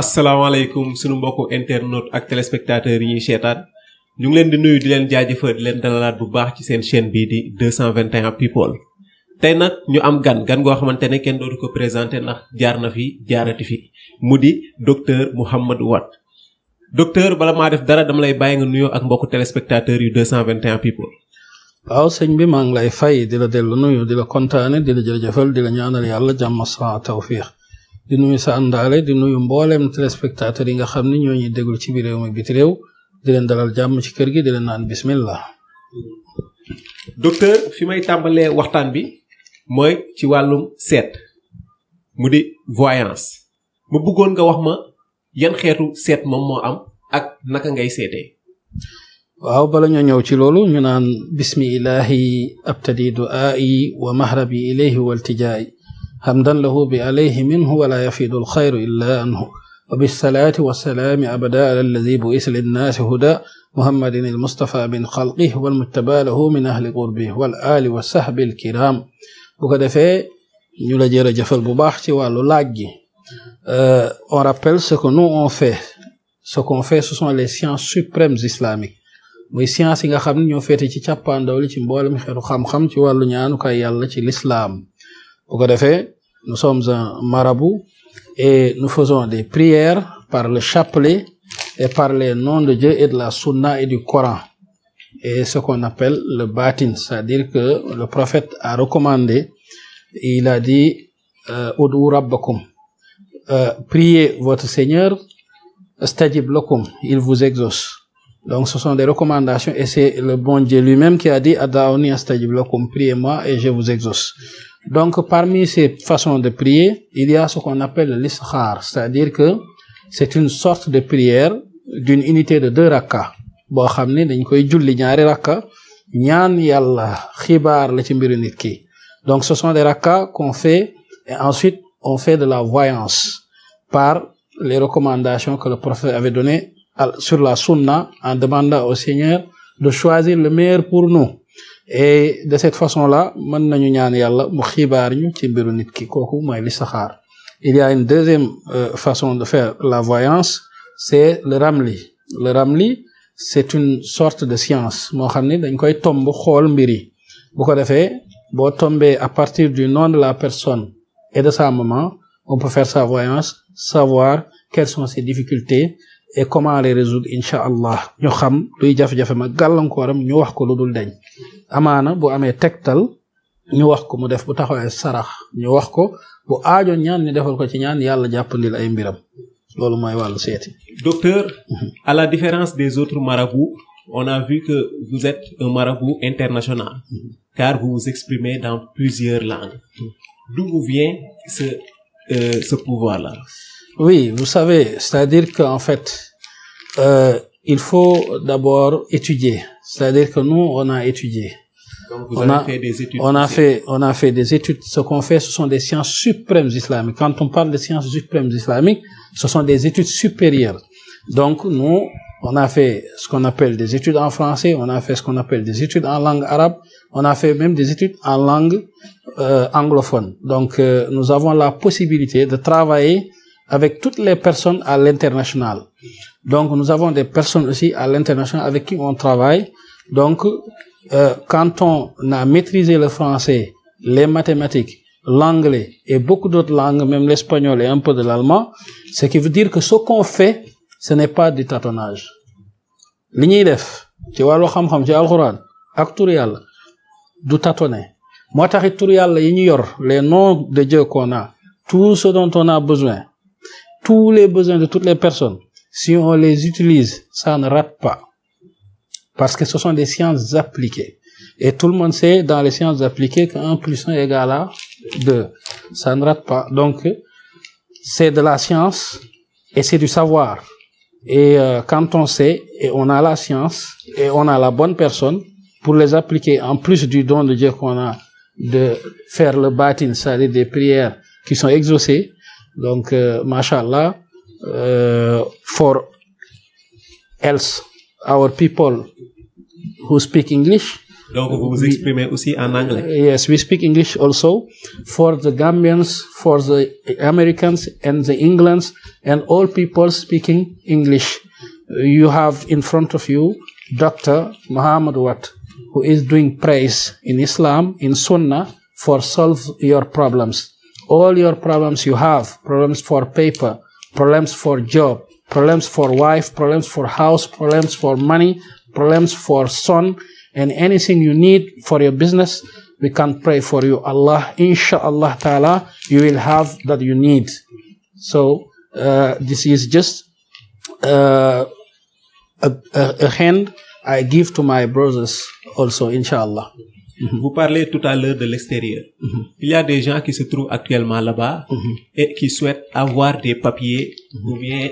asalaamaaleykum sunu mbokku internautes ak téléspectateurs yi ñuy seetaan ñu ngi leen di nuyu di leen jaajëfal di leen dalalaat bu baax ci seen chaîne bii di 221 people tey nag ñu am gan goo xamante ne kenn dootu ko présenté ndax jaar na fi jaarati fi mu di docteur Mouhamed Wade docteur bala maa def dara dama lay bàyyi nga nuyoo ak mbokku téléspectateurs yu 221 people. waaw sëñ bi maa ngi lay fay di la dellu nuyu di la kontaane di la jërëjëfal di la ñaanal yàlla jàmm sa tawfiix di nuyu sa àndaale di nuyu mbooleem téléspectateurs yi nga xam ni ñoo ñuy déglu ci biir réew mi biti réew di leen dalal jàmm ci kër gi di leen naan bismillah. docteur fi may tàmbalee waxtaan bi mooy ci wàllum seet mu di voyance mu bëggoon nga wax ma yan xeetu seet moom moo am ak naka ngay seetee. waaw bala ñoo ñëw ci loolu ñu naan bismillahi abtadi du'aa'i wa mahrabi ilayhi waltijaa'i hamdan lahu bi alayhi minhu wala yafidu alxayru illa anhu wa bisalaati wasalaami abada ala alladi bu'isa linnaasi huda muhammadin almustafa min xalqih walmujtaba lahu min ahli qurbih wal ali wa sahbi alkiram bu ko defee ñu la jërëjëfal bu baax ci wàllu laaj gi. On rappelle ce que nous on fait ce qu'on fait ce sont les sciences suprêmes islamiques muy science yi nga xam ne ñoo féete ci càppaandaw li ci mboolem xeetu xam-xam ci wàllu ñaanukaay yàlla ci l'islam bu ko defee nous sommes un marabout et nous faisons des prières par le chapelet et par les noms de Dieu et de la sunna et du Coran et ce qu'on appelle le batin, c'est-à-dire que le prophète a recommandé, il a dit ud'u rabbakum, priez votre Seigneur, astajib lakum, il vous exauce. Donc ce sont des recommandations et c'est le bon Dieu lui-même qui a dit ad'auni astajib lakum, priez-moi et je vous exauce. Donc parmi ces façons de prier, il y a ce qu'on appelle l'istikhar, c'est-à-dire que c'est une sorte de prière d'une unité de 2 rakka boo xam ne dañ koy julli ñaari rakka ñaan yàlla xibaar la ci mbiru nit ki. Donc ce sont des rakka qu'on fait et ensuite on fait de la voyance par les recommandations que le prophète avait données sur la sunna en demandant au Seigneur de choisir le meilleur pour nous. Et de cette façon-là mën nañu ñaan yàlla mu xibaar ñu ci mbiru nit ki kooku mooy listixaar. Il y a une deuxième façon de faire la voyance, c'est le ramli. Le ramli, c'est une sorte de science moo xam ne dañ koy tomb xool mbir yi bu ko defee boo tombee à partir du nom de la personne et de sa maman on peut faire sa voyance, savoir quelles sont ses difficultés et comment les résoudre incha allah ñu xam luy jafe-jafe ma gàllankooram ñu wax ko lu dul deñ amaana bu amee tegtal ñu wax ko mu def bu taxawee sarax ñu wax ko bu aajo ñaan ñu defal ko ci ñaan yàlla jàppandil ay mbiram loolu mooy wàllu seeti. Docteur, à la différence des autres marabouts, on a vu que vous êtes un marabout international car vous vous exprimez dans plusieurs langues. D'où vous vient ce pouvoir-là? Oui, vous savez, c'est-à-dire qu'en fait, il faut d'abord étudier. C'est-à-dire que nous, on a étudié. Donc vous avez fait des études. On a fait des études. Ce qu'on fait, ce sont des sciences suprêmes islamiques. Quand on parle de sciences suprêmes islamiques, ce sont des études supérieures. Donc nous, on a fait ce qu'on appelle des études en français, on a fait ce qu'on appelle des études en langue arabe, on a fait même des études en langue anglophone. Donc nous avons la possibilité de travailler avec toutes les personnes à l'international. Donc nous avons des personnes aussi à l'international avec qui on travaille. Donc quand on a maîtrisé le français, les mathématiques, l'anglais et beaucoup d'autres langues, même l'espagnol et un peu de l'allemand, ce qui veut dire que ce qu'on fait, ce n'est pas du tâtonnage. Li ñuy def ci wàllu xam-xam ci alxuraan ak tur yàlla du tâtonner moo taxit tur yàlla yi ñu yor les noms de Dieu qu'on a, tout ce dont on a besoin, tous les besoins de toutes les personnes, si on les utilise, ça ne rate pas. Parce que ce sont des sciences appliquées. Et tout le monde sait dans les sciences appliquées que 1 plus 1 égale à 2. Ça ne rate pas. Donc, c'est de la science et c'est du savoir. Et quand on sait et on a la science et on a la bonne personne pour les appliquer en plus du don de Dieu qu'on a de faire le batin, c'est-à-dire des prières qui sont exaucées. Donc, mashallah, for else, our people who speak English, Donc vous vous exprimez aussi en anglais. Yes, we speak English also for the Gambians, for the Americans and the Englands and all people speaking English. You have in front of you Dr. Muhammad Wat, who is doing praise in Islam, in Sunnah, for solve your problems. All your problems you have, problems for paper, problems for job, problems for wife, problems for house, problems for money, problems for son, and anything you need for your business, we can pray for you. Allah, inshallah ta'ala, you will have that you need. So, this is just a hand I give to my brothers also, inshallah. Vous parlez tout à l'heure de l'extérieur. Il y a des gens qui se trouvent actuellement là-bas et qui souhaitent avoir des papiers ou bien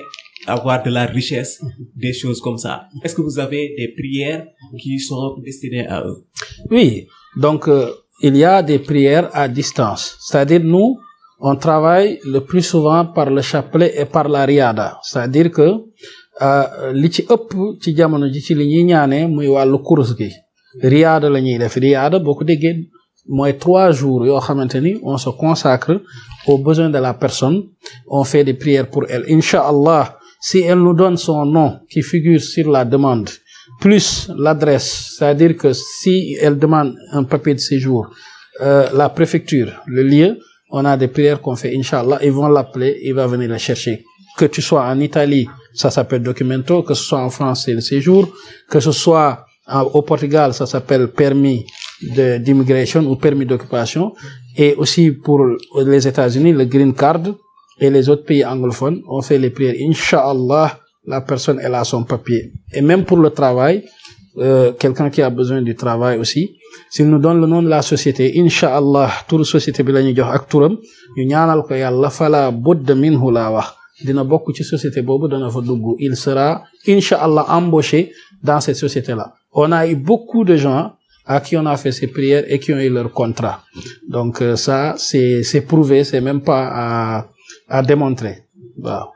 avoir de la richesse, des choses comme ça. Est-ce que vous avez des prières qui sont destinées à eux? Oui, donc il y a des prières à distance. C'est-à-dire nous, on travaille le plus souvent par le chapelet et par la riada. C'est-à-dire que li ci ëpp ci jamono ji ci li ñuy ñaanee muy wàllu course gi. Riada la ñuy def riada boo ko déggee mooy 3 jours yoo xamante ni on se consacre aux besoins de la personne, on fait des prières pour elle. Inch'Allah, si elle nous donne son nom qui figure sur la demande, plus l'adresse, c'est-à-dire que si elle demande un papier de séjour, la préfecture, le lieu, on a des prières qu'on fait, Inch'Allah, ils vont l'appeler, il va venir la chercher. Que tu sois en Italie, ça s'appelle documento, que ce soit en France, c'est le séjour, que ce soit au Portugal, ça s'appelle permis d'immigration ou permis d'occupation, et aussi pour les États-Unis, le green card, et les autres pays anglophones, on fait les prières. Inch'Allah, la personne, elle a son papier. Et même pour le travail, quelqu'un qui a besoin du travail aussi, s'il nous donne le nom de la société, Inch'Allah, toute société bi lañu jox ak turam, ñu ñaanal ko Yàlla fala budda minhu la wax. Dina bokk ci société boobu dana fa dugg. Il sera, Inch'Allah, embauché dans cette société-là. On a eu beaucoup de gens à qui on a fait ces prières et qui ont eu leur contrat. Donc ça, c'est prouvé, c'est même pas à démontrer. Waaw.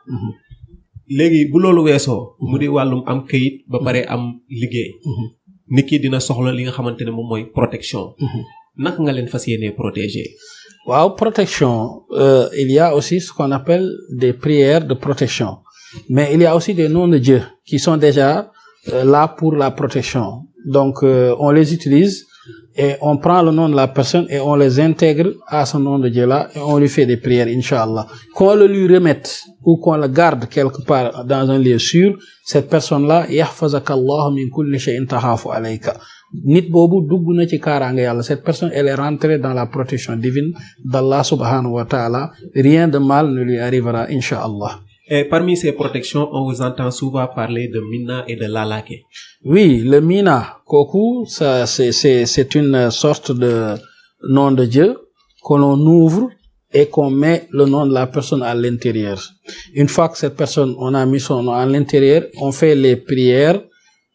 Léegi bu loolu weesoo mu di wàllum am këyit ba pare am liggéey. Nit ki dina soxla li nga xamante ne moom mooy protection. Naka nga leen fas yéenee protéger? Waaw, protection, il y a aussi ce qu'on appelle des prières de protection. Mais il y a aussi des noms de Dieu qui sont déjà là pour la protection. Donc, on les utilise et on prend le nom de la personne et on les intègre à ce nom de Dieu-là et on lui fait des prières, Inch'Allah. Qu'on le lui remette ou qu'on le garde quelque part dans un lieu sûr, cette personne-là, yahfazakallahu min kulli shay'in tahafu alayka. Nit boobu dugg na ci kaaraange Yàlla. Cette personne, elle est rentrée dans la protection divine d'Allah subhanahu wa ta'ala. Rien de mal ne lui arrivera, Inch'Allah. Et parmi ces protections, on vous entend souvent parler de Mina et de Lalake. Oui, le Mina, Koku, ça, c'est une sorte de nom de Dieu que l'on ouvre et qu'on met le nom de la personne à l'intérieur. Une fois que cette personne, on a mis son nom à l'intérieur, on fait les prières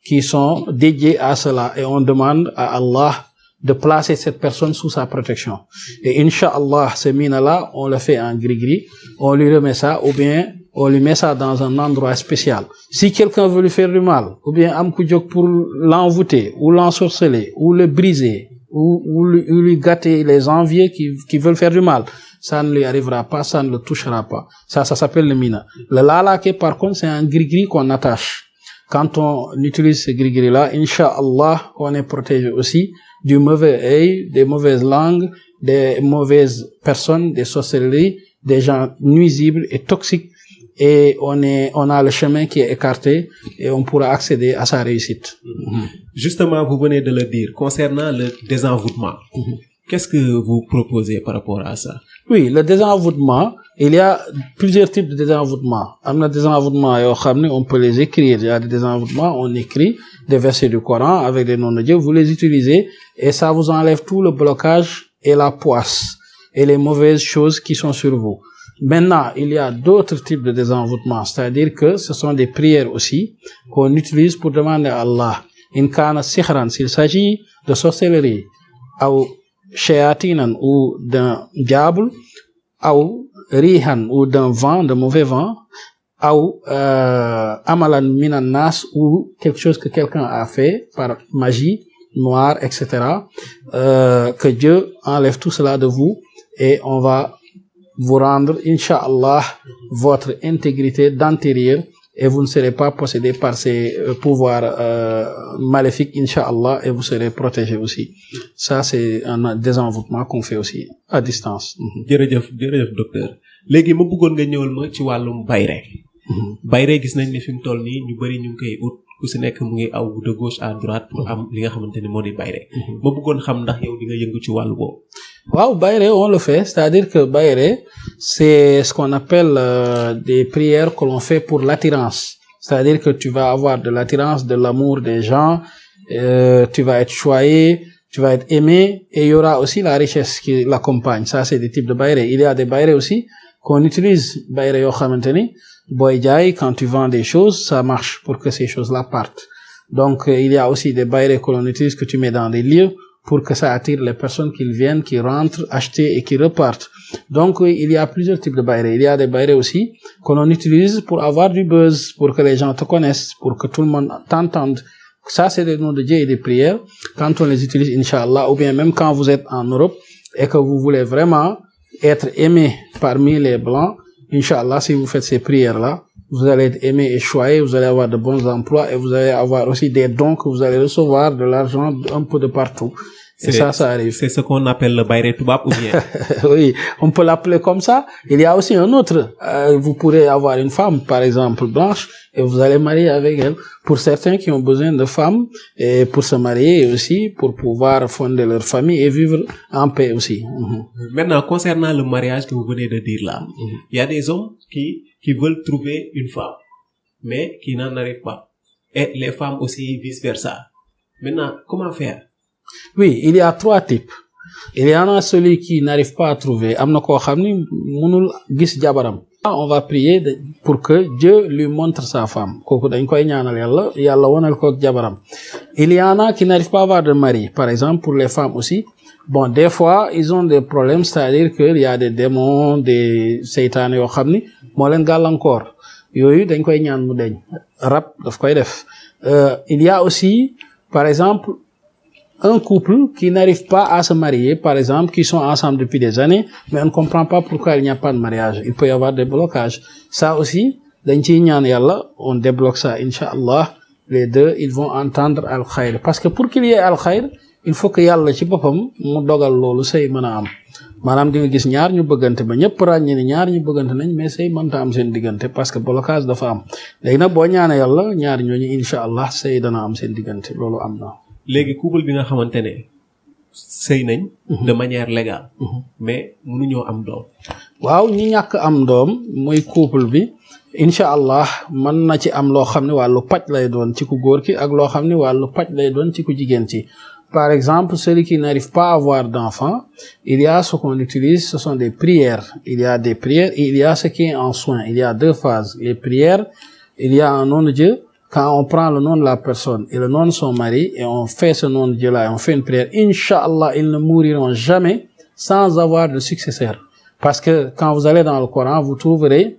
qui sont dédiées à cela et on demande à Allah de placer cette personne sous sa protection. Et Inch'Allah, ce Mina-là, on le fait en gris-gris, on lui remet ça ou bien on lui met ça dans un endroit spécial. Si quelqu'un veut lui faire du mal, ou bien am ku jóg pour l'envoûter, ou l'ensorceler, ou le briser, ou lui gâter les envieux qui veulent faire du mal, ça ne lui arrivera pas, ça ne le touchera pas. Ça s'appelle le Mina. Le Lalake, par contre, c'est un gris-gris qu'on attache. Quand on utilise ce gris-gris-là, Inch'Allah, on est protégé aussi du mauvais œil, des mauvaises langues, des mauvaises personnes, des sorcelleries, des gens nuisibles et toxiques. Et on a le chemin qui est écarté et on pourra accéder à sa réussite. Justement, vous venez de le dire, concernant le désenvoûtement. Qu'est-ce que vous proposez par rapport à ça? Oui, le désenvoûtement, il y a plusieurs types de désenvoûtement. Amna désenvoûtement, on peut les écrire. Il y a des désenvoûtements, on écrit des versets du Coran avec des noms de Dieu, vous les utilisez et ça vous enlève tout le blocage et la poisse et les mauvaises choses qui sont sur vous. Maintenant, il y a d'autres types de désenvoûtement, c'est-à-dire que ce sont des prières aussi qu'on utilise pour demander à Allah. In kana sihran, s'il s'agit de sorcellerie, ou shayatinan ou d'un diable, ou rihan ou d'un vent, de mauvais vent, ou amalan minan nas ou quelque chose que quelqu'un a fait par magie, noir, etc. Que Dieu enlève tout cela de vous et on va vous rendre, Inch'Allah, votre intégrité d'intérieur et vous ne serez pas possédé par ces pouvoirs maléfiques, Inch'Allah, et vous serez protégé aussi. Ça, c'est un désenvoûtement qu'on fait aussi à distance. jërëjëf docteur léegi ma bëggoon nga ñëwal ma ci wàllum bayre bayre gis nañ ne fi mu toll nii ñu bëri ñu ngi koy ut ku si nekk mu ngi aw de gauche à droite pour am li nga xamante ni moo di bayre ma bëggoon xam ndax yow di nga yëngu ci wàllu boobu. Waaw, bayre, on le fait, c'est-à-dire que bayre, c'est ce qu'on appelle des prières que l'on fait pour l'attirance. C'est-à-dire que tu vas avoir de l'attirance, de l'amour des gens, tu vas être choyé, tu vas être aimé, et il y aura aussi la richesse qui l'accompagne. Ça, c'est des types de bayre. Il y a des bayre aussi qu'on utilise, bayre yo xamanteni, boy jaay, quand tu vends des choses, ça marche pour que ces choses-là partent. Donc, il y a aussi des bayre que l'on utilise, que tu mets dans des lieux, pour que ça attire les personnes qui viennent, qui rentrent, acheter et qui repartent. Donc, il y a plusieurs types de bayre. Il y a des bayre aussi que l'on utilise pour avoir du buzz, pour que les gens te connaissent, pour que tout le monde t'entende. Ça, c'est des noms de Dieu et des prières. Quand on les utilise, Inch'Allah, ou bien même quand vous êtes en Europe et que vous voulez vraiment être aimé parmi les Blancs, Inch'Allah, si vous faites ces prières-là, vous allez être aimé et choyé, vous allez avoir de bons emplois et vous allez avoir aussi des dons que vous allez recevoir, de l'argent un peu de partout. Et ça arrive. C'est ce qu'on appelle le bayre toubab ou bien? Oui, on peut l'appeler comme ça. Il y a aussi un autre. Vous pourrez avoir une femme, par exemple, blanche, et vous allez marier avec elle. Pour certains qui ont besoin de femmes, et pour se marier et aussi pour pouvoir fonder leur famille et vivre en paix aussi. Maintenant, concernant le mariage que vous venez de dire là, il y a des hommes qui veulent trouver une femme, mais qui n'en arrivent pas. Et les femmes aussi vice-versa. Maintenant, comment faire? Oui, il y a trois types. Il y en a celui qui n'arrive pas à trouver. Amna ko xamni mënul gis jabaram. On va prier pour que Dieu lui montre sa femme. Koku dañ koy ñaanal Yalla wonal ko jabaram. Il y en a qui n'arrivent pas à avoir de mari. Par exemple, pour les femmes aussi. Bon, des fois, ils ont des problèmes, c'est-à-dire qu'il y a des démons, des seytaane yo xamni mo len galankor. Yoyu dañ koy ñaan mu deñ. Rab daf koy def. Il y a aussi, par exemple, un couple qui n'arrive pas à se marier, par exemple, qui sont ensemble depuis des années, mais on ne comprend pas pourquoi il n'y a pas de mariage. Il peut y avoir des blocages. Ça aussi, dañ ci ñaan Yalla, on débloque ça, Inch'Allah. Les deux, ils vont entendre al-khayr. Parce que pour qu'il y ait al-khayr, il faut que Yalla ci bopam mu dogal lolu sey mëna am. Manam di nga gis ñaar ñu bëggante ba ñëpp ràññe ni ñaar ñu bëggante nañ mais sey mënta am seen diggante parce que blocage dafa am. Léegi nag boo ñaane Yalla ñaar ñooñu Inch'Allah sey dana am seen diggante loolu am na. Léegi couple bi nga xamante ne sëy nañ de manière légale mais mënuñoo am doom. Waaw ñi ñàkk am doom mooy couple bi Inch'Allah mën na ci am loo xam ne wàllu paj lay doon ci ku góor ki ak loo xam ne wàllu paj lay doon ci ku jigéen ci. Par exemple, celui qui n'arrive pas à avoir d'enfant, il y a ce qu'on utilise, ce sont des prières. Il y a des prières et il y a ce qui est en soin. Il y a deux phases. Les prières, il y a un nom de Dieu. Quand on prend le nom de la personne et le nom de son mari et on fait ce nom de Dieu-là et on fait une prière, Inch'Allah, ils ne mouriront jamais sans avoir de successeur. Parce que quand vous allez dans le Coran, vous trouverez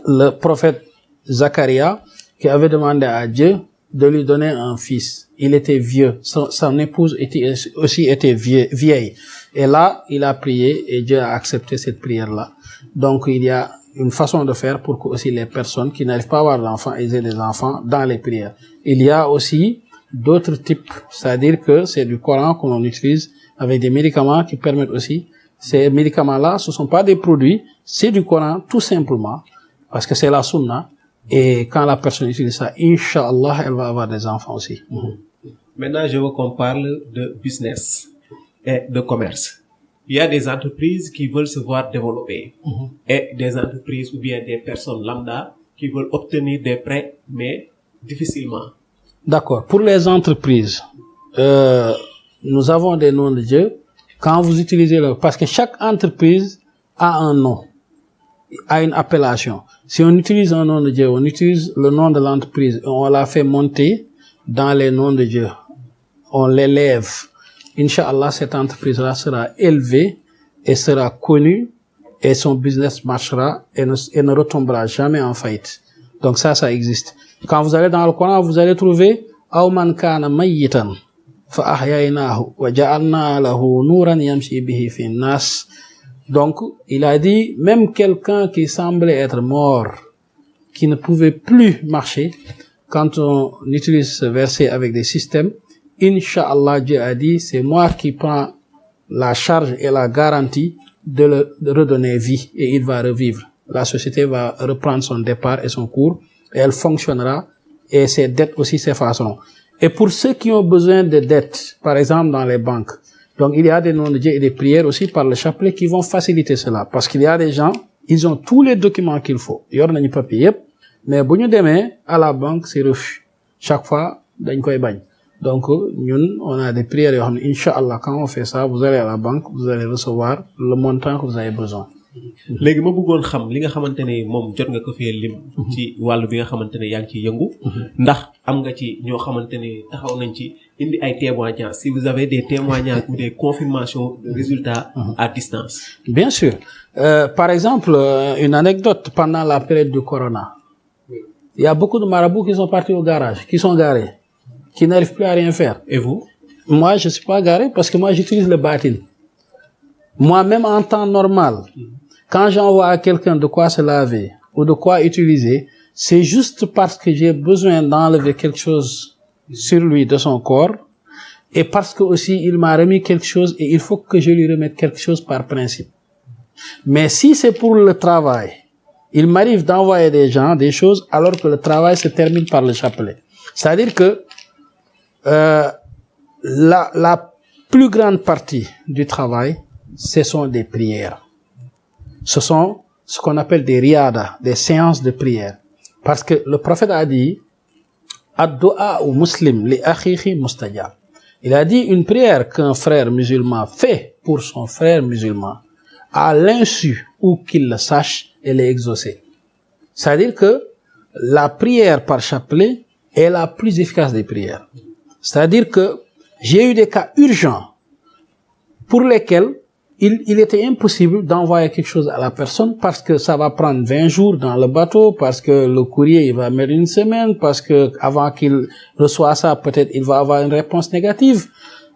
le prophète Zacharia qui avait demandé à Dieu de lui donner un fils. Il était vieux. Son épouse était vieille. Et là, il a prié et Dieu a accepté cette prière-là. Donc, il y a une façon de faire pour que aussi les personnes qui n'arrivent pas à avoir d'enfants aient des enfants dans les prières. Il y a aussi d'autres types, c'est-à-dire que c'est du Coran que l'on utilise avec des médicaments qui permettent aussi. Ces médicaments-là, ce sont pas des produits, c'est du Coran tout simplement, parce que c'est la sunna. Et quand la personne utilise ça, Inch'Allah, elle va avoir des enfants aussi. Maintenant, je veux qu'on parle de business et de commerce. Il y a des entreprises qui veulent se voir développer et des entreprises ou bien des personnes lambda qui veulent obtenir des prêts, mais difficilement. D'accord. Pour les entreprises, nous avons des noms de Dieu. Quand vous utilisez parce que chaque entreprise a un nom, a une appellation. Si on utilise un nom de Dieu, on utilise le nom de l'entreprise et on la fait monter dans les noms de Dieu. On l'élève. Inch'Allah, cette entreprise-là sera élevée et sera connue et son business marchera et ne retombera jamais en faillite. Donc ça existe. Quand vous allez dans le Coran, vous allez trouver Aw man kana mayyitan فأحييناه وجعلنا له نورا يمشي به في الناس. Donc, il a dit, même quelqu'un qui semblait être mort, qui ne pouvait plus marcher, quand on utilise ce verset avec des systèmes, Inch'Allah, Dieu a dit, c'est moi qui prends la charge et la garantie de le redonner vie et il va revivre. La société va reprendre son départ et son cours et elle fonctionnera et ses dettes aussi s'effaceront. Et pour ceux qui ont besoin de dettes, par exemple dans les banques, donc il y a des noms de Dieu et des prières aussi par le chapelet qui vont faciliter cela. Parce qu'il y a des gens, ils ont tous les documents qu'il faut. Yor nañu papier yépp, mais bu ñu demee à la banque, c'est refus. Chaque fois, dañ koy bañ. Donc, ñun, on a des prières yoo xam ne, Inch'Allah, quand on fait ça, vous allez à la banque, vous allez recevoir le montant que vous avez besoin. léegi ma bëggoon xam li nga xamante ne moom jot nga ko fee lim ci wàllu bi nga xamante ne yaa ngi ciy yëngu ndax am nga ci ñoo xamante ne taxaw nañ ci indi ay témoignages si vous avez des témoignages ou des confirmations de résultats à distance. Bien sûr. Par exemple, une anecdote pendant la période du corona. Il y a beaucoup de marabouts qui sont partis au garage, qui sont garés, qui n'arrivent plus à rien faire. Et vous? Moi, je suis pas garé parce que moi, j'utilise le batin. Moi-même, en temps normal, quand j'envoie à quelqu'un de quoi se laver ou de quoi utiliser, c'est juste parce que j'ai besoin d'enlever quelque chose sur lui de son corps et parce que aussi il m'a remis quelque chose et il faut que je lui remette quelque chose par principe. Mais si c'est pour le travail, il m'arrive d'envoyer des gens des choses alors que le travail se termine par le chapelet. C'est-à-dire que la plus grande partie du travail, ce sont des prières. Ce sont ce qu'on appelle des riyadas, des séances de prière. Parce que le prophète a dit, ad-du'a ou muslim li akhihi mustajab. Il a dit une prière qu'un frère musulman fait pour son frère musulman, à l'insu ou qu'il le sache, elle est exaucée. C'est-à-dire que la prière par chapelet est la plus efficace des prières. C'est-à-dire que j'ai eu des cas urgents pour lesquels il était impossible d'envoyer quelque chose à la personne parce que ça va prendre 20 jours dans le bateau, parce que le courrier, il va mettre une semaine, parce que avant qu'il reçoive ça, peut-être il va avoir une réponse négative.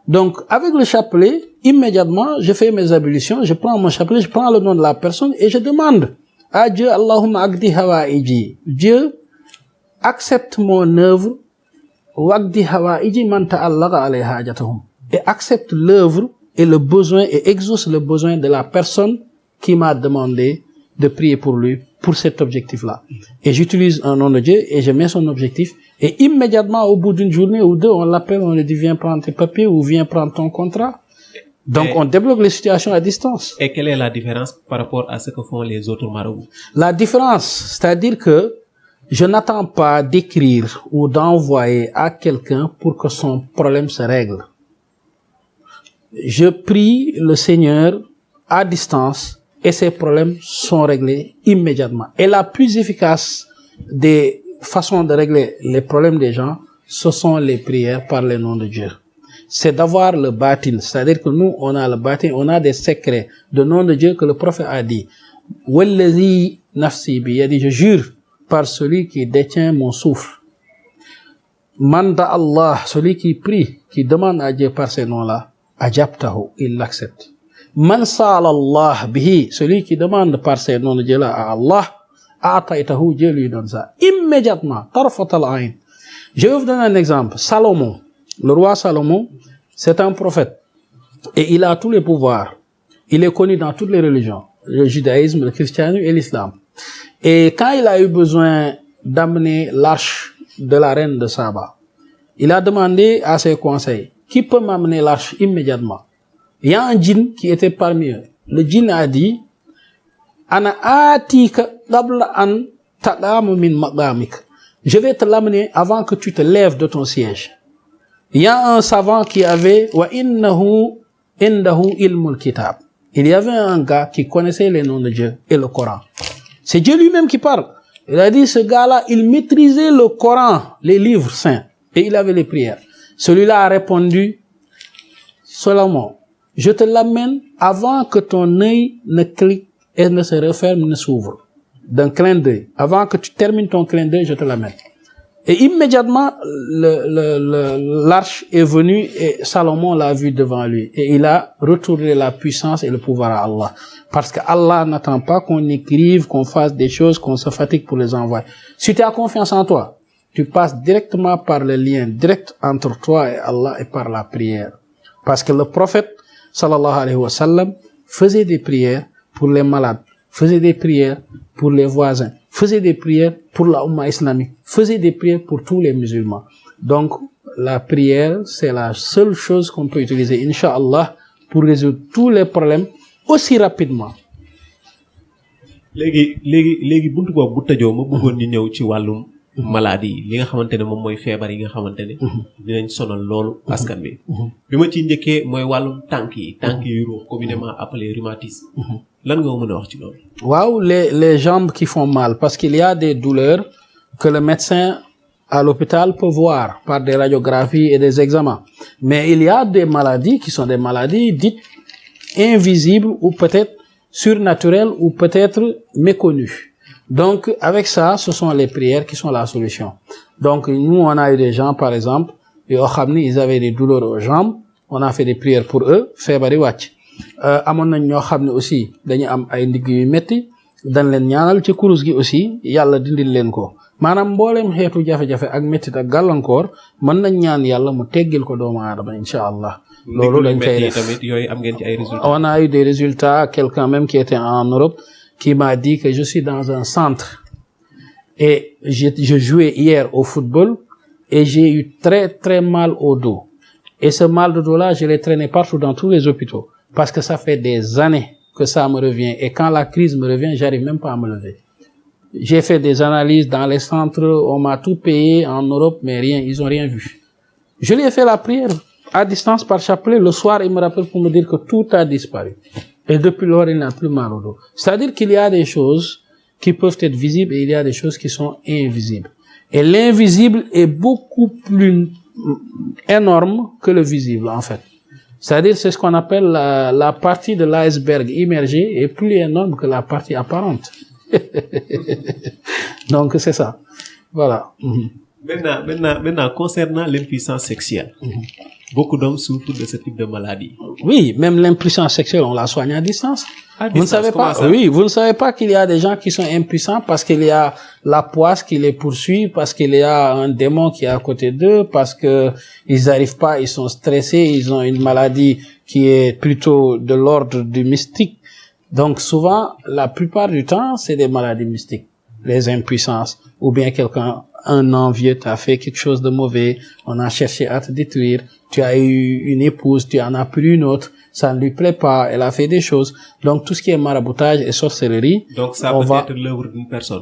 Donc, avec le chapelet, immédiatement, je fais mes ablutions, je prends mon chapelet, je prends le nom de la personne et je demande à Dieu, Allahumma agdi hawaïji. Dieu, accepte mon œuvre, wagdi hawaïji man ta'allaqa alayha hajatahum. Et accepte l'œuvre et le besoin et exauce le besoin de la personne qui m'a demandé de prier pour lui, pour cet objectif-là. Et j'utilise un nom de Dieu et je mets son objectif et immédiatement au bout d'une journée ou deux, on l'appelle, on lui dit viens prendre tes papiers ou viens prendre ton contrat. Donc on débloque les situations à distance. Et quelle est la différence par rapport à ce que font les autres marabouts? La différence, c'est-à-dire que je n'attends pas d'écrire ou d'envoyer à quelqu'un pour que son problème se règle. Je prie le Seigneur à distance et ces problèmes sont réglés immédiatement. Et la plus efficace des façons de régler les problèmes des gens, ce sont les prières par le nom de Dieu. C'est d'avoir le batin, c'est-à-dire que nous, on a le batin, on a des secrets de nom de Dieu que le prophète a dit. Wallazi nafsi bi yadi, je jure par celui qui détient mon souffle. Manda Allah, celui qui prie, qui demande à Dieu par ces noms-là, ajabtahu, il l'accepte. Man sa'ala Allah bihi, celui qui demande par ces noms de Dieu-là à Allah, a'taytahu, Dieu lui donne ça. Immédiatement, tarfat al-ayn. Je vais vous donner un exemple. Salomon, le roi Salomon, c'est un prophète. Et il a tous les pouvoirs. Il est connu dans toutes les religions. Le judaïsme, le christianisme et l'islam. Et quand il a eu besoin d'amener l'arche de la reine de Saba, il a demandé à ses conseils, qui peut m'amener l'arche immédiatement? Il y a un djinn qui était parmi eux. Le djinn a dit, Ana atika qabla an taqama min maqamik. Je vais te l'amener avant que tu te lèves de ton siège. Il y a un savant qui avait, wa innahu indahu ilmul kitab. Il y avait un gars qui connaissait les noms de Dieu et le Coran. C'est Dieu lui-même qui parle. Il a dit, ce gars-là, il maîtrisait le Coran, les livres saints, et il avait les prières. Celui-là a répondu, Salomon, je te l'amène avant que ton œil ne clique et ne se referme, ne s'ouvre. D'un clin d'œil. Avant que tu termines ton clin d'œil, je te l'amène. Et immédiatement, l'arche est venue et Salomon l'a vu devant lui. Et il a retourné la puissance et le pouvoir à Allah. Parce que Allah n'attend pas qu'on écrive, qu'on fasse des choses, qu'on se fatigue pour les envoyer. Si tu as confiance en toi, tu passes directement par le lien direct entre toi et Allah et par la prière. Parce que le prophète, sallallahu alayhi wa sallam, faisait des prières pour les malades, faisait des prières pour les voisins, faisait des prières pour la Ummah islamique, faisait des prières pour tous les musulmans. Donc, la prière, c'est la seule chose qu'on peut utiliser, Inch'Allah, pour résoudre tous les problèmes aussi rapidement. léegi buntu boobu bu tëjoo ma bëggoon ñu ñëw ci wàllum maladie yi li nga xamante ne moom mooy feebar yi nga xamante ne dinañ sonal loolu askan bi bi ma ciy njëkkee mooy wàllum tànk yi ruux communément appelé rhumatisme lan nga mën a wax ci loolu waaw les jambes qui font mal parce qu'il y a des douleurs que le médecin à l'hôpital peut voir par des radiographies et des examens mais il y a des maladies qui sont des maladies dites invisibles ou peut-être surnaturelles ou peut-être méconnues. Donc, avec ça, ce sont les prières qui sont la solution. Donc, nous, on a eu des gens, par exemple, ils avaient des douleurs aux jambes, on a fait des prières pour eux, febari wàcc. Amoon nañ ñoo xam ne aussi dañu am ay ndigg yu metti dañ leen ñaanal ci kurus gi aussi yàlla dindil leen ko maanaam mbooleem xeetu jafe-jafe ak mettit ak gàllankoor mën nañ ñaan yàlla mu teggil ko doomu aadama incha allah. loolu dañ koy def tamit yooyu am ngeen ci ay résultats. On a eu des résultats, quelqu'un même qui était en Europe qui m'a dit que je suis dans un centre et je jouais hier au football et j'ai eu très très mal au dos. Et ce mal de dos là, je l'ai traîné partout dans tous les hôpitaux parce que ça fait des années que ça me revient et quand la crise me revient, j'arrive même pas à me lever. J'ai fait des analyses dans les centres, on m'a tout payé en Europe mais rien, ils ont rien vu. Je lui ai fait la prière à distance par chapelet. Le soir, il me rappelle pour me dire que tout a disparu. Et depuis lors, il n'a plus mal au dos. C'est-à-dire qu'il y a des choses qui peuvent être visibles et il y a des choses qui sont invisibles. Et l'invisible est beaucoup plus énorme que le visible, en fait. C'est-à-dire, c'est ce qu'on appelle la partie de l'iceberg immergée est plus énorme que la partie apparente. Donc, c'est ça. Voilà. Maintenant, concernant l'impuissance sexuelle, beaucoup d'hommes souffrent de ce type de maladie. Oui, même l'impuissance sexuelle, on la soigne à distance. Vous ne savez pas, oui, vous ne savez pas qu'il y a des gens qui sont impuissants parce qu'il y a la poisse qui les poursuit, parce qu'il y a un démon qui est à côté d'eux, parce que ils n'arrivent pas, ils sont stressés, ils ont une maladie qui est plutôt de l'ordre du mystique. Donc souvent, la plupart du temps, c'est des maladies mystiques. Les impuissances, ou bien un envieux t'a fait quelque chose de mauvais, on a cherché à te détruire, tu as eu une épouse, tu en as pris une autre, ça ne lui plaît pas, elle a fait des choses. Donc tout ce qui est maraboutage et sorcellerie. Donc ça peut être l'œuvre d'une personne.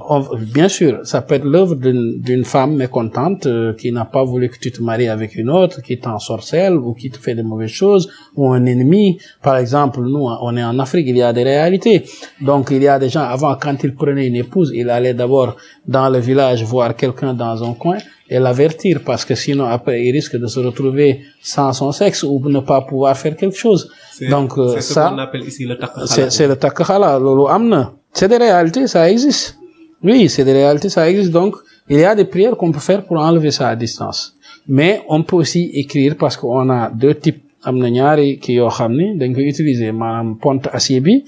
Bien sûr, ça peut être l'œuvre d'une femme mécontente qui n'a pas voulu que tu te maries avec une autre, qui t'ensorcelle ou qui te fait de mauvaises choses, ou un ennemi. Par exemple, nous, on est en Afrique, il y a des réalités. Donc il y a des gens, avant, quand ils prenaient une épouse, ils allaient d'abord dans le village voir quelqu'un dans un coin et l'avertir parce que sinon après il risque de se retrouver sans son sexe ou ne pas pouvoir faire quelque chose. Donc c'est ce qu'on appelle ici le takhala. C'est le takhala, lolu amna. C'est des réalités, ça existe. Oui, c'est des réalités, ça existe. Donc il y a des prières qu'on peut faire pour enlever ça à distance. Mais on peut aussi écrire parce qu'on a deux types amna ñaari ki yo xamni dañ koy utiliser manam ponte acier bi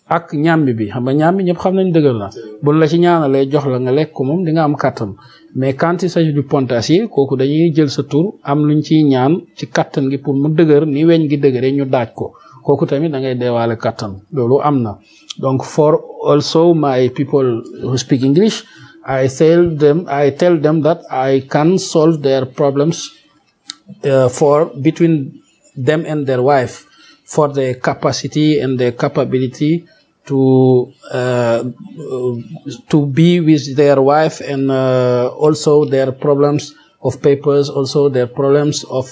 ak ñambi bi xam nga ñambi ñep xam nañ deugal na bu la ci ñaanalé jox la nga lek ko mom di nga am kattan mais quand il s'agit du potassier kooku dañuy jël sa tur am luñ ciy ñaan ci kattan gi pour mu dëgër ni weñ gi dëgëree ñu daaj ko kooku tamit da ngay deewaale kattan loolu am na. Donc for also my people who speak English, I tell them that I can solve their problems for between them and their wife for their capacity and their capability to be with their wife and also their problems of papers, also their problems of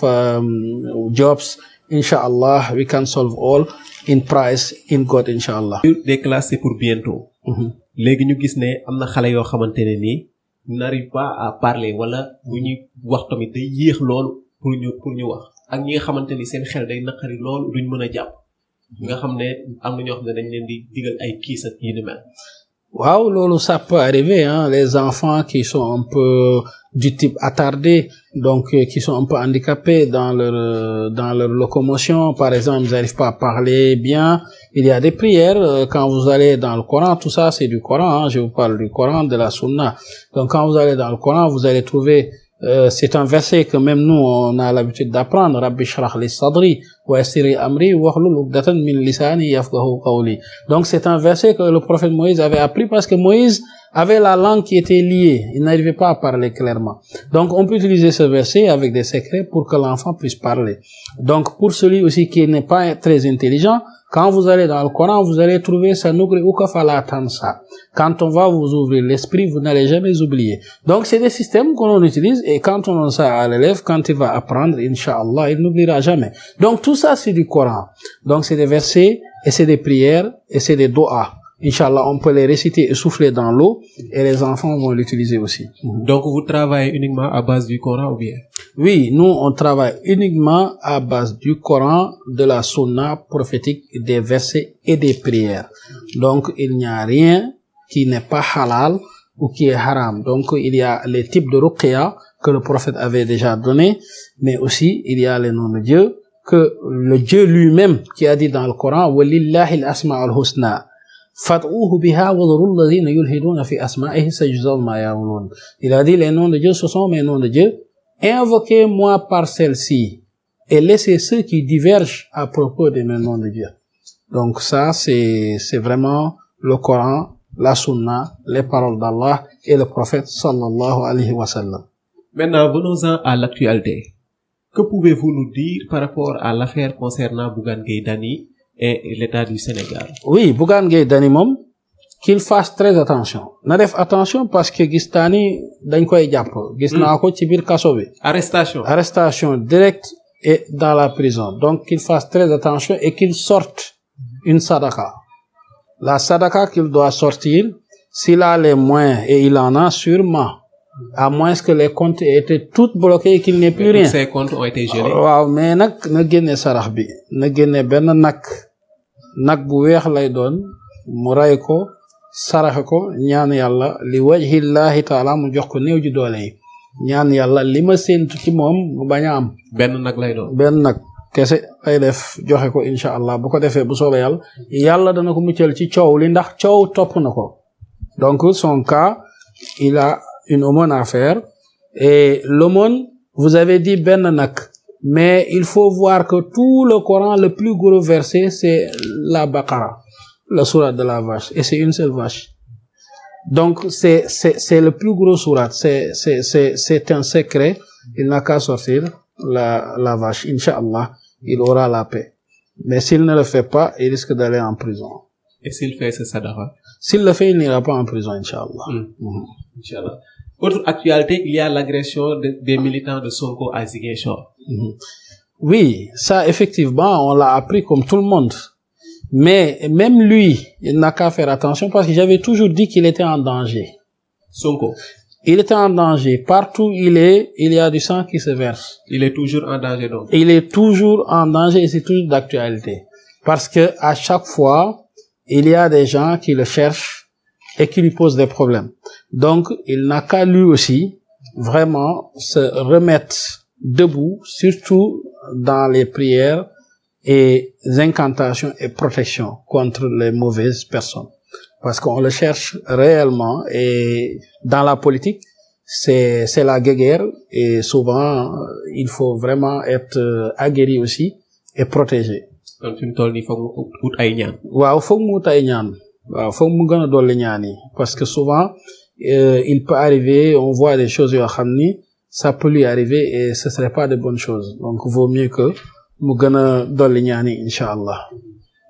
jobs. Inshallah, we can solve all in price in God, inshallah. Des classes c'est pour bientôt. Légui ñu gis né amna xalé yo xamantene ni n'arrive pas à parler wala bu ñuy wax tamit day yéex lool pour ñu wax ak ñi nga xamanteni seen xel day naqari lool duñ mëna japp nga xam ne am na ñoo xam ne dañ leen di digal ay kiis ak yi ni mel. Waaw, lolo, ça peut arriver, hein. Les enfants qui sont un peu du type attardé, donc qui sont un peu handicapés dans leur locomotion, par exemple, ils n'arrivent pas à parler bien. Il y a des prières quand vous allez dans le Coran, tout ça c'est du Coran, hein. Je vous parle du Coran, de la Sunna. Donc quand vous allez dans le Coran, vous allez trouver c'est un verset que même nous on a l'habitude d'apprendre. Rabbi shrah li sadri wa yassir amri wahlul 'uqdatan min lisani yafqahu qawli. Donc c'est un verset que le prophète Moïse avait appris parce que Moïse avait la langue qui était liée, il n'arrivait pas à parler clairement. Donc on peut utiliser ce verset avec des secrets pour que l'enfant puisse parler. Donc pour celui aussi qui n'est pas très intelligent, quand vous allez dans le Coran, vous allez trouver ça nugri'uka fala tansa. Quand on va vous ouvrir l'esprit, vous n'allez jamais oublier. Donc c'est des systèmes qu'on utilise et quand on donne ça à l'élève, quand il va apprendre, Inch'Allah, il n'oubliera jamais. Donc tout ça c'est du Coran. Donc c'est des versets et c'est des prières et c'est des doigts. Inch'Allah, on peut les réciter et souffler dans l'eau et les enfants vont l'utiliser aussi. Donc vous travaillez uniquement à base du Coran ou bien? Oui, nous on travaille uniquement à base du Coran, de la Sunna prophétique, des versets et des prières. Donc il n'y a rien qui n'est pas halal ou qui est haram. Donc il y a les types de ruqya que le prophète avait déjà donné, mais aussi il y a les noms de Dieu que le Dieu lui-même qui a dit dans le Coran walillahi al-asma'ul husna fad'uhu biha wa dharul ladhina yulhiduna fi asma'ihi sayujzawna ma ya'malun. Il a dit les noms de Dieu, ce sont mes noms de Dieu. Invoquez-moi par celle-ci et laissez ceux qui divergent à propos de mes noms de Dieu. Donc ça, c'est vraiment le Coran, la Sunna, les paroles d'Allah et le prophète sallallahu alayhi wa sallam. Maintenant, venons-en à l'actualité. Que pouvez-vous nous dire par rapport à l'affaire concernant Bougane Gueye Dany et l'État du Sénégal? Oui, Bougane Gueye Dany moom qu'il fasse très attention. Na def attention parce que gis naa ni dañ koy jàpp. Gis naa ko ci biir kaso bi. Arrestation directe et dans la prison. Donc qu'il fasse très attention et qu'il sorte une sadaka. La sadaka qu'il doit sortir, s'il a les moyens et il en a sûrement, à moins que les comptes aient été tous bloqués et qu'il n'y ait plus rien. Ces comptes ont été gelés. Waaw, mais nag na génne sarax bi. Na génne benn nag bu weex lay doon mu ray ko saraxe ko ñaan yàlla li wajhillahi taala mu jox ko néew ji doole yi ñaan yàlla li ma séentu ci moom mu bañ a am benn nag lay doon benn nag kese lay def joxe ko incha allah bu ko defee bu soobee yàlla dana ko muccal ci coow li ndax coow topp na ko. Donc son cas il a une aumône à faire et l'aumône vous avez dit benn nag mais il faut voir que tout le Coran le plus gros verset c'est la Baqara, la sourate de la vache, et c'est une seule vache. Donc c'est le plus gros sourate, c'est un secret, il n'a qu'à sortir la vache, Inch'Allah, il aura la paix. Mais s'il ne le fait pas, il risque d'aller en prison. Et s'il fait ce sadaqa? S'il le fait, il n'ira pas en prison, Inch'Allah. Inch'Allah. Autre actualité, il y a l'agression des militants de Sonko à Ziguinchor. Oui, ça effectivement, on l'a appris comme tout le monde. Mais même lui, il n'a qu'à faire attention parce que j'avais toujours dit qu'il était en danger. Sonko. Il était en danger. Partout où il est, il y a du sang qui se verse. Il est toujours en danger donc. Il est toujours en danger et c'est toujours d'actualité. Parce que à chaque fois, il y a des gens qui le cherchent et qui lui posent des problèmes. Donc, il n'a qu'à lui aussi vraiment se remettre debout, surtout dans les prières et incantations et protections contre les mauvaises personnes. Parce qu'on le cherche réellement et dans la politique, c'est la guerre et souvent, il faut vraiment être aguerri aussi et protégé. Donc, fi mu toll nii foog mu ut ay ñaan. Waaw, foog mu ut ay ñaan. Waaw, foog mu gën a dolli ñaan yi. Parce que souvent, il peut arriver, on voit des choses yoo xam ni ça peut lui arriver et ce serait pas de bonnes choses. Donc, vaut mieux que mu gën a dolli ñaan yi, Inch'Allah.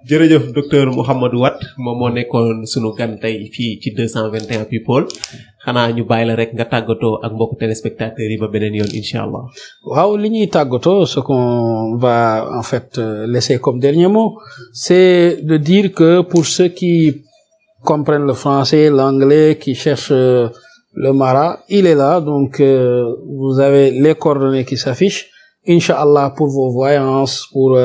Jërëjëf docteur Mouhamadou Watt moom moo nekkoon sunu gan tey fii ci 221 people xanaa ñu bàyyi la rek nga tàggatoo ak mbokk téléspectateurs yi ba beneen yoon Inch'Allah. Waaw, li ñuy tàggatoo ce qu'on va en fait laisser comme dernier mot c'est de dire que pour ceux qui comprennent le français, l'anglais, qui cherchent le Mara, il est là, donc vous avez les coordonnées qui s'affichent Inch'Allah, pour vos voyances, pour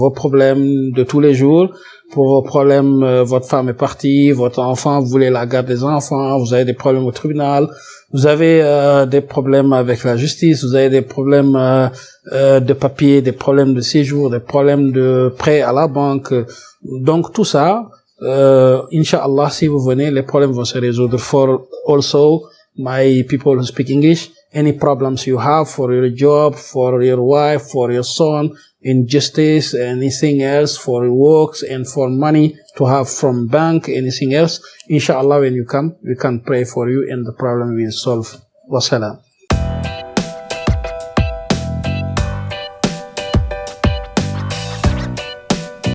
vos problèmes de tous les jours, pour vos problèmes, votre femme est partie, votre enfant, vous voulez la garde des enfants, vous avez des problèmes au tribunal, vous avez des problèmes avec la justice, vous avez des problèmes de papier, des problèmes de séjour, des problèmes de prêt à la banque. Donc tout ça, Inch'Allah, si vous venez, les problèmes vont se résoudre. For also my people who speak English, any problems you have for your job, for your wife, for your son, injustice, anything else, for works and for money to have from bank, anything else, Inshallah, when you come, we can pray for you and the problem will solve. Wassalam.